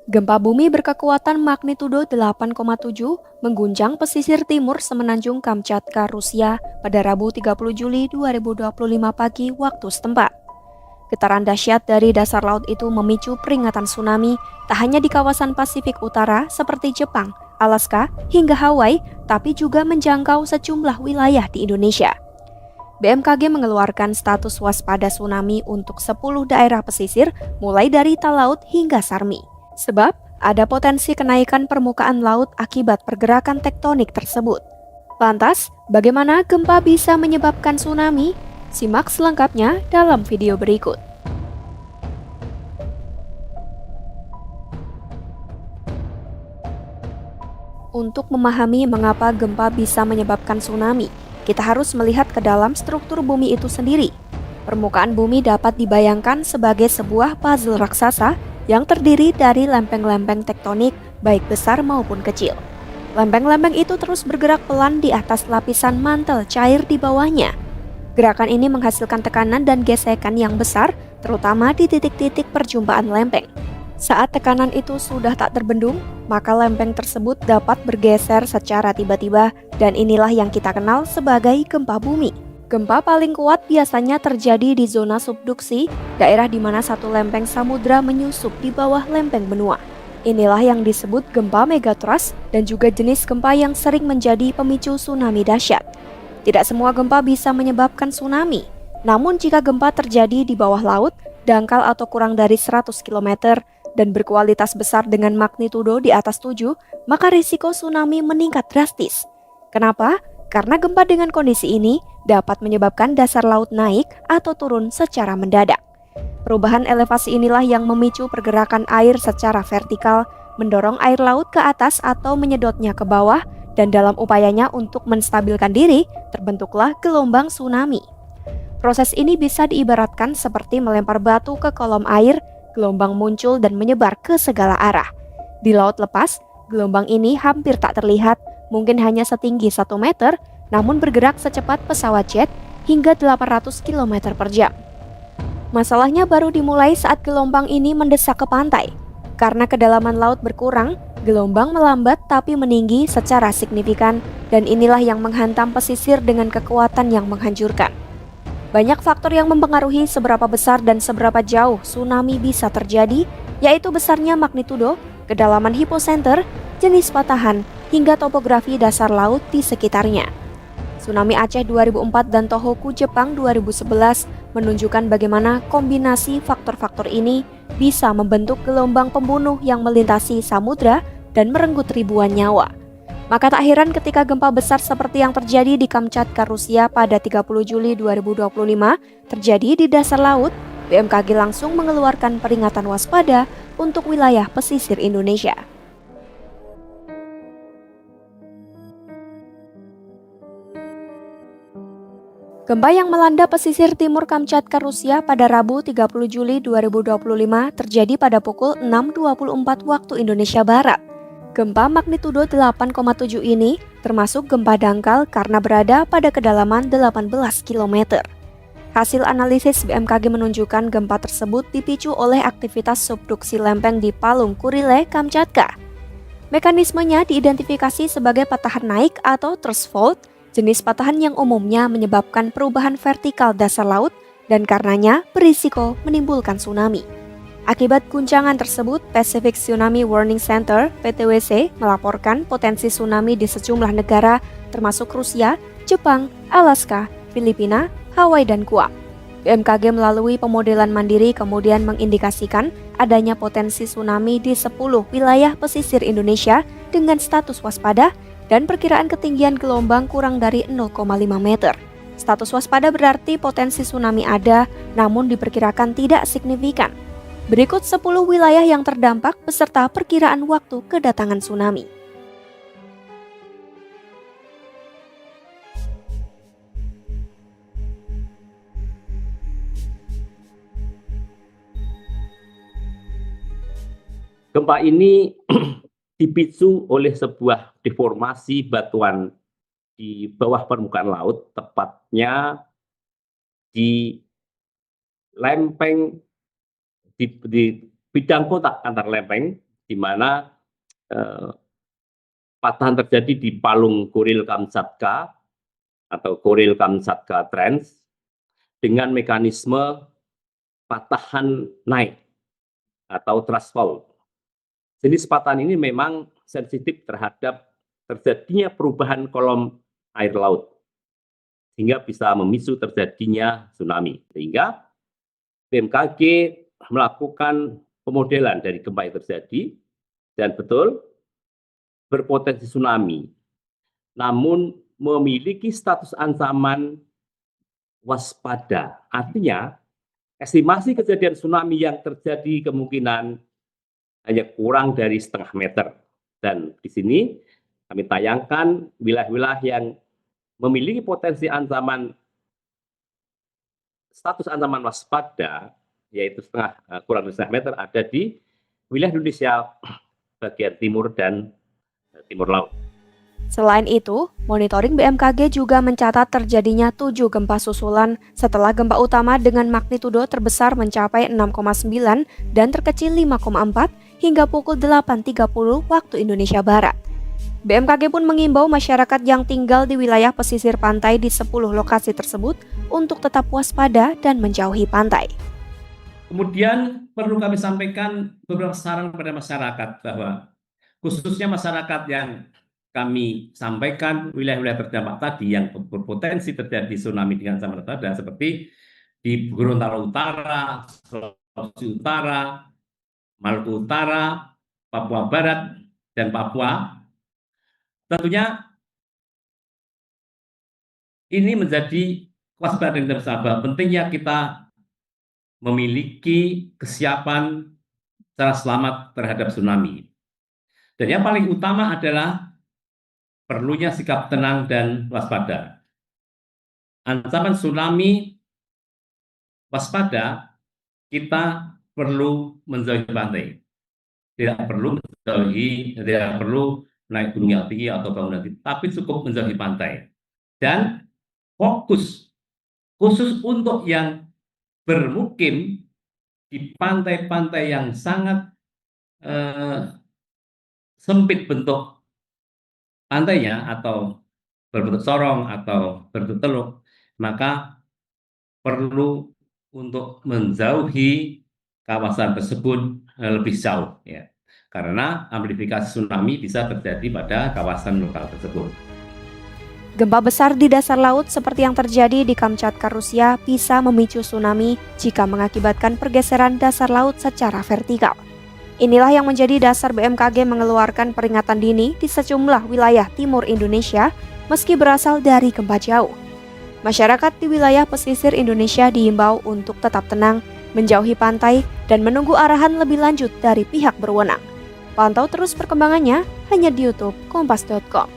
Gempa bumi berkekuatan magnitudo 8,7 mengguncang pesisir timur semenanjung Kamchatka, Rusia pada Rabu 30 Juli 2025 pagi waktu setempat. Getaran dahsyat dari dasar laut itu memicu peringatan tsunami tak hanya di kawasan Pasifik Utara seperti Jepang, Alaska, hingga Hawaii, tapi juga menjangkau sejumlah wilayah di Indonesia. BMKG mengeluarkan status waspada tsunami untuk 10 daerah pesisir mulai dari Talaut hingga Sarmi. Sebab ada potensi kenaikan permukaan laut akibat pergerakan tektonik tersebut. Lantas, bagaimana gempa bisa menyebabkan tsunami? Simak selengkapnya dalam video berikut. Untuk memahami mengapa gempa bisa menyebabkan tsunami, kita harus melihat ke dalam struktur bumi itu sendiri. Permukaan bumi dapat dibayangkan sebagai sebuah puzzle raksasa yang terdiri dari lempeng-lempeng tektonik baik besar maupun kecil. Lempeng-lempeng itu terus bergerak pelan di atas lapisan mantel cair di bawahnya. Gerakan ini menghasilkan tekanan dan gesekan yang besar, terutama di titik-titik perjumpaan lempeng. Saat tekanan itu sudah tak terbendung, maka lempeng tersebut dapat bergeser secara tiba-tiba dan inilah yang kita kenal sebagai gempa bumi. Gempa paling kuat biasanya terjadi di zona subduksi, daerah di mana satu lempeng samudra menyusup di bawah lempeng benua. Inilah yang disebut gempa megatrust dan juga jenis gempa yang sering menjadi pemicu tsunami dahsyat. Tidak semua gempa bisa menyebabkan tsunami, namun jika gempa terjadi di bawah laut, dangkal atau kurang dari 100 km, dan berkualitas besar dengan magnitudo di atas 7, maka risiko tsunami meningkat drastis. Kenapa? Karena gempa dengan kondisi ini dapat menyebabkan dasar laut naik atau turun secara mendadak. Perubahan elevasi inilah yang memicu pergerakan air secara vertikal, mendorong air laut ke atas atau menyedotnya ke bawah, dan dalam upayanya untuk menstabilkan diri, terbentuklah gelombang tsunami. Proses ini bisa diibaratkan seperti melempar batu ke kolom air, gelombang muncul dan menyebar ke segala arah. Di laut lepas, gelombang ini hampir tak terlihat, mungkin hanya setinggi 1 meter, namun bergerak secepat pesawat jet hingga 800 km per jam. Masalahnya baru dimulai saat gelombang ini mendesak ke pantai. Karena kedalaman laut berkurang, gelombang melambat tapi meninggi secara signifikan, dan inilah yang menghantam pesisir dengan kekuatan yang menghancurkan. Banyak faktor yang mempengaruhi seberapa besar dan seberapa jauh tsunami bisa terjadi, yaitu besarnya magnitudo, kedalaman hipocenter, jenis patahan, hingga topografi dasar laut di sekitarnya. Tsunami Aceh 2004 dan Tohoku Jepang 2011 menunjukkan bagaimana kombinasi faktor-faktor ini bisa membentuk gelombang pembunuh yang melintasi samudra dan merenggut ribuan nyawa. Maka tak heran ketika gempa besar seperti yang terjadi di Kamchatka, Rusia pada 30 Juli 2025 terjadi di dasar laut, BMKG langsung mengeluarkan peringatan waspada untuk wilayah pesisir Indonesia. Gempa yang melanda pesisir timur Kamchatka, Rusia pada Rabu 30 Juli 2025 terjadi pada pukul 6.24 waktu Indonesia Barat. Gempa magnitudo 8,7 ini termasuk gempa dangkal karena berada pada kedalaman 18 km. Hasil analisis BMKG menunjukkan gempa tersebut dipicu oleh aktivitas subduksi lempeng di Palung Kurile, Kamchatka. Mekanismenya diidentifikasi sebagai patahan naik atau thrust fault, jenis patahan yang umumnya menyebabkan perubahan vertikal dasar laut dan karenanya berisiko menimbulkan tsunami. Akibat guncangan tersebut, Pacific Tsunami Warning Center (PTWC) melaporkan potensi tsunami di sejumlah negara termasuk Rusia, Jepang, Alaska, Filipina, Hawaii, dan Guam. BMKG melalui pemodelan mandiri kemudian mengindikasikan adanya potensi tsunami di 10 wilayah pesisir Indonesia dengan status waspada dan perkiraan ketinggian gelombang kurang dari 0,5 meter. Status waspada berarti potensi tsunami ada, namun diperkirakan tidak signifikan. Berikut 10 wilayah yang terdampak beserta perkiraan waktu kedatangan tsunami. Gempa ini dipicu oleh sebuah deformasi batuan di bawah permukaan laut, tepatnya di lempeng di bidang kotak antar lempeng di mana patahan terjadi di palung Kuril-Kamchatka atau Kuril-Kamchatka Trench dengan mekanisme patahan naik atau thrust fault. Jenis patahan ini memang sensitif terhadap terjadinya perubahan kolom air laut, sehingga bisa memicu terjadinya tsunami. Sehingga BMKG melakukan pemodelan dari gempa yang terjadi, dan betul berpotensi tsunami, namun memiliki status ancaman waspada. Artinya, estimasi kejadian tsunami yang terjadi kemungkinan hanya kurang dari 0,5 meter. Dan di sini kami tayangkan wilayah-wilayah yang memiliki potensi ancaman status ancaman waspada, yaitu kurang dari 0,5 meter, ada di wilayah Indonesia bagian timur dan timur laut. Selain itu, monitoring BMKG juga mencatat terjadinya 7 gempa susulan setelah gempa utama dengan magnitudo terbesar mencapai 6,9 dan terkecil 5,4 hingga pukul 8.30 waktu Indonesia Barat. BMKG pun mengimbau masyarakat yang tinggal di wilayah pesisir pantai di 10 lokasi tersebut untuk tetap waspada dan menjauhi pantai. Kemudian perlu kami sampaikan beberapa saran kepada masyarakat bahwa khususnya masyarakat yang kami sampaikan wilayah-wilayah terdampak tadi yang berpotensi terjadi tsunami dengan ancaman waspada seperti di Gorontalo Utara, Sulawesi Utara, Maluku Utara, Papua Barat, dan Papua. Tentunya ini menjadi kewaspadaan kita bersama. Pentingnya kita memiliki kesiapan secara selamat terhadap tsunami. Dan yang paling utama adalah perlunya sikap tenang dan waspada. Ancaman tsunami waspada, kita perlu menjauhi pantai. Tidak perlu naik gunung yang tinggi atau bangunan tinggi, tapi cukup menjauhi pantai. Dan fokus khusus untuk yang bermukim di pantai-pantai yang sangat sempit bentuk pantainya atau berbentuk sorong atau berbentuk teluk, maka perlu untuk menjauhi kawasan tersebut lebih jauh, ya, karena amplifikasi tsunami bisa terjadi pada kawasan lokal tersebut. Gempa besar di dasar laut seperti yang terjadi di Kamchatka, Rusia bisa memicu tsunami jika mengakibatkan pergeseran dasar laut secara vertikal. Inilah yang menjadi dasar BMKG mengeluarkan peringatan dini di sejumlah wilayah timur Indonesia meski berasal dari gempa jauh. Masyarakat di wilayah pesisir Indonesia diimbau untuk tetap tenang, menjauhi pantai, dan menunggu arahan lebih lanjut dari pihak berwenang. Pantau terus perkembangannya hanya di YouTube Kompas.com.